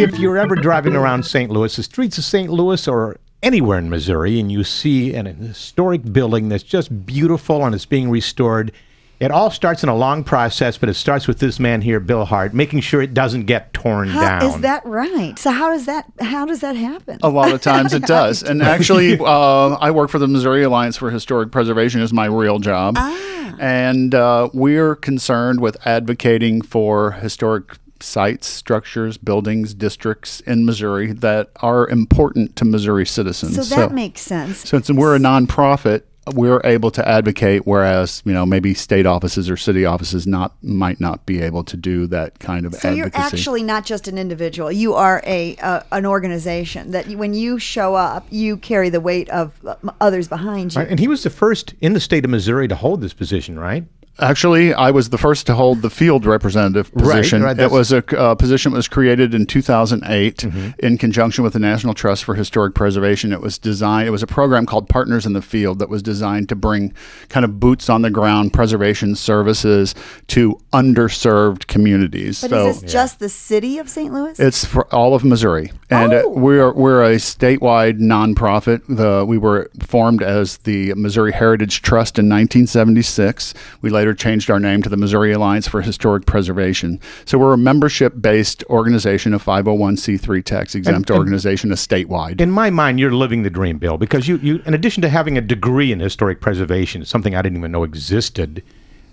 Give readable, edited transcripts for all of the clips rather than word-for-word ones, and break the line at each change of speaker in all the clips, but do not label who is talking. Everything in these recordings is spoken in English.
if you're ever driving around St. Louis, the streets of St. Louis or anywhere in Missouri, and you see an historic building that's just beautiful and it's being restored, it all starts in a long process, but it starts with this man here, Bill Hart, making sure it doesn't get torn down.
Is that right? So how does that happen?
A lot of times it does. And actually, I work for the Missouri Alliance for Historic Preservation is my real job. And we're concerned with advocating for historic sites, structures, buildings, districts in Missouri that are important to Missouri citizens.
So that makes sense.
Since we're a nonprofit, we're able to advocate, whereas maybe state offices or city offices might not be able to do that kind of advocacy.
So you're actually not just an individual; you are an organization that when you show up, you carry the weight of others behind you.
Right. And he was the first in the state of Missouri to hold this position, right?
Actually, I was the first to hold the field representative position.
Right,
it was a position that was created in 2008 in conjunction with the National Trust for Historic Preservation. It was a program called Partners in the Field that was designed to bring kind of boots on the ground preservation services to underserved communities.
But is this just the city of St. Louis?
It's for all of Missouri. And we're a statewide nonprofit. We were formed as the Missouri Heritage Trust in 1976. We later changed our name to the Missouri Alliance for Historic Preservation. So we're a membership-based organization, a 501c3 tax-exempt organization, a statewide.
In my mind, you're living the dream, Bill, because you, in addition to having a degree in historic preservation, something I didn't even know existed,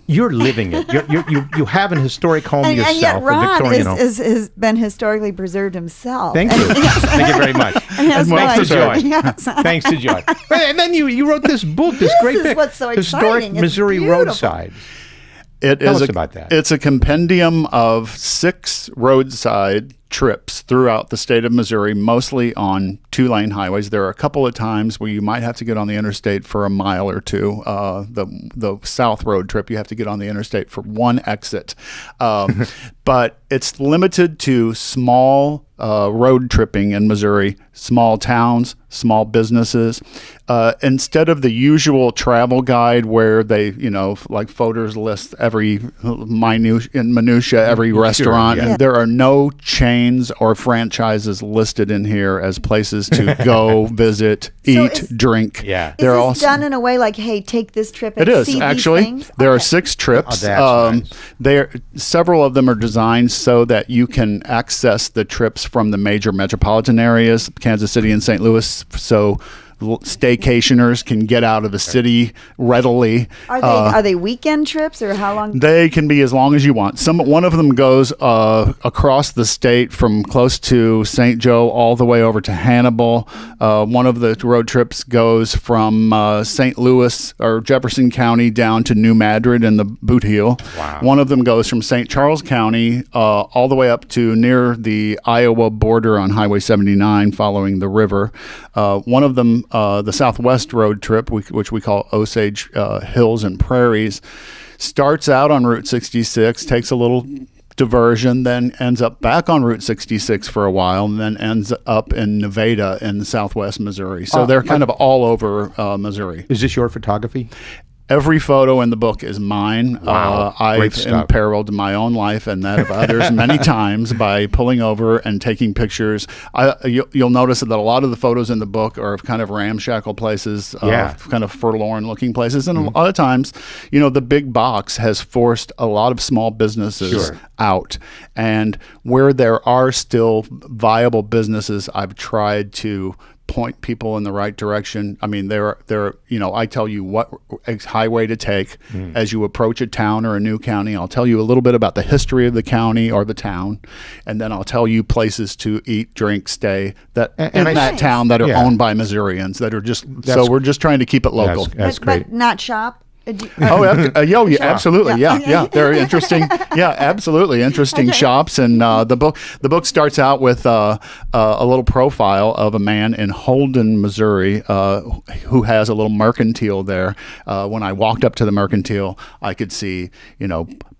you're living it. You have an historic home yourself.
And yet Ron has been historically preserved himself.
Thank you. Thank you very much. Thanks to Joy.
Yes.
Thanks to Joy. And then you wrote this book, this great book.
This is what's so
Historic
exciting.
Missouri Roadsides.
Tell
us about that.
It's a compendium of 6 roadside trips throughout the state of Missouri, mostly on 2-lane highways. There are a couple of times where you might have to get on the interstate for a mile or two. The South Road trip, you have to get on the interstate for one exit. But it's limited to small road tripping in Missouri, small towns, small businesses. Instead of the usual travel guide where they, like photos list every minutia, every restaurant,
yeah.
There are no chains or franchises listed in here as places to go, visit, eat, drink.
Yeah.
Is this done in a way like, hey, take this trip and see
actually,
these things?
There are 6 trips.
Nice.
Several of them are designed so that you can access the trips from the major metropolitan areas, Kansas City and St. Louis. So staycationers can get out of the city readily.
Are they weekend trips or how long?
They can be as long as you want. One of them goes across the state from close to St. Joe all the way over to Hannibal. One of the road trips goes from St. Louis or Jefferson County down to New Madrid in the Boot Heel.
Wow.
One of them goes from St. Charles County all the way up to near the Iowa border on Highway 79 following the river. One of them, the Southwest road trip, which we call Osage Hills and Prairies, starts out on Route 66, takes a little diversion, then ends up back on Route 66 for a while, and then ends up in Nevada in southwest Missouri. So they're kind of all over Missouri.
Is this your photography?
Every photo in the book is mine.
Wow.
I've imperiled my own life and that of others many times by pulling over and taking pictures. You'll notice that a lot of the photos in the book are of kind of ramshackle places, kind of forlorn-looking places. And a lot of times, the big box has forced a lot of small businesses out. And where there are still viable businesses, I've tried to point people in the right direction. I mean, I tell you what highway to take as you approach a town or a new county. I'll tell you a little bit about the history of the county or the town, and then I'll tell you places to eat, drink, stay in that town that are owned by Missourians that are just. So we're just trying to keep it local.
That's great.
But not shop.
Absolutely. Yeah. They're interesting. Yeah, absolutely. Interesting shops. And the book starts out with a little profile of a man in Holden, Missouri, who has a little mercantile there. When I walked up to the mercantile, I could see,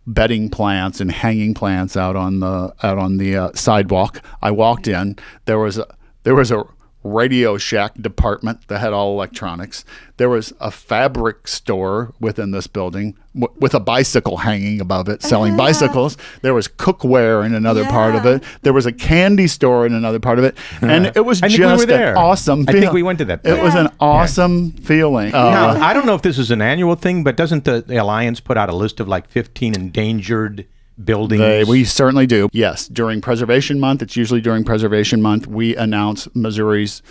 bedding plants and hanging plants out on the sidewalk. I walked in. There was a Radio Shack department that had all electronics. There was a fabric store within this building with a bicycle hanging above it selling bicycles. There was cookware in another part of it. There was a candy store in another part of it. And it was just an awesome feeling.
I think we went to that place.
It was an awesome feeling.
Now, I don't know if this is an annual thing, but doesn't the Alliance put out a list of like 15 endangered buildings?
We certainly do. Yes. During Preservation Month, it's usually during Preservation Month, we announce Missouri's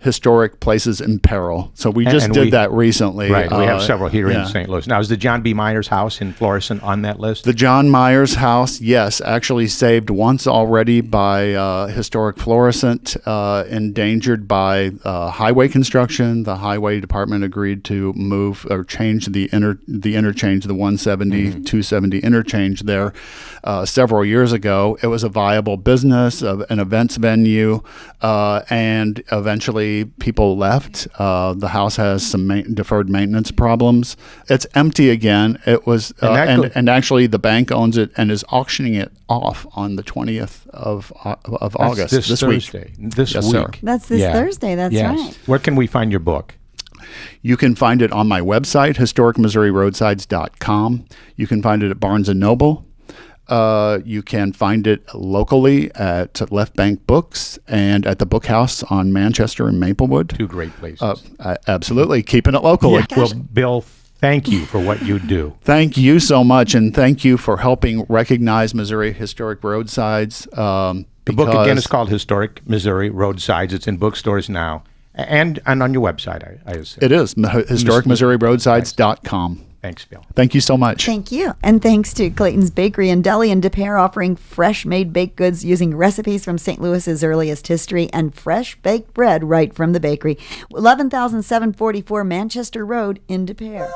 historic places in peril. So we just did that recently.
Right. We have several here in St. Louis. Now, is the John B. Myers house in Florissant on that list?
The John Myers house, yes, actually saved once already by historic Florissant, endangered by highway construction. The highway department agreed to move or change the interchange, the 170, 270 interchange there several years ago. It was a viable business, an events venue, and eventually people left. The house has some deferred maintenance problems. It's empty again. It was, and actually the bank owns it and is auctioning it off on the 20th of August.
This
Thursday.
Week. This
yes,
week.
Sir.
That's this Thursday. That's right.
Where can we find your book?
You can find it on my website, historicmissouriroadsides.com. You can find it at Barnes & Noble. You can find it locally at Left Bank Books and at the Book House on Manchester and Maplewood.
Two great places.
Absolutely. Keeping it local.
Yeah. Well, Bill, thank you for what you do.
Thank you so much, and thank you for helping recognize Missouri Historic Roadsides.
The book, again, is called Historic Missouri Roadsides. It's in bookstores now and on your website, I assume.
It is, historicmissouriroadsides.com.
Thanks, Bill.
Thank you so much.
Thank you. And thanks to Clayton's Bakery and Deli in Des Peres, offering fresh-made baked goods using recipes from St. Louis's earliest history and fresh baked bread right from the bakery. 11,744 Manchester Road in Des Peres.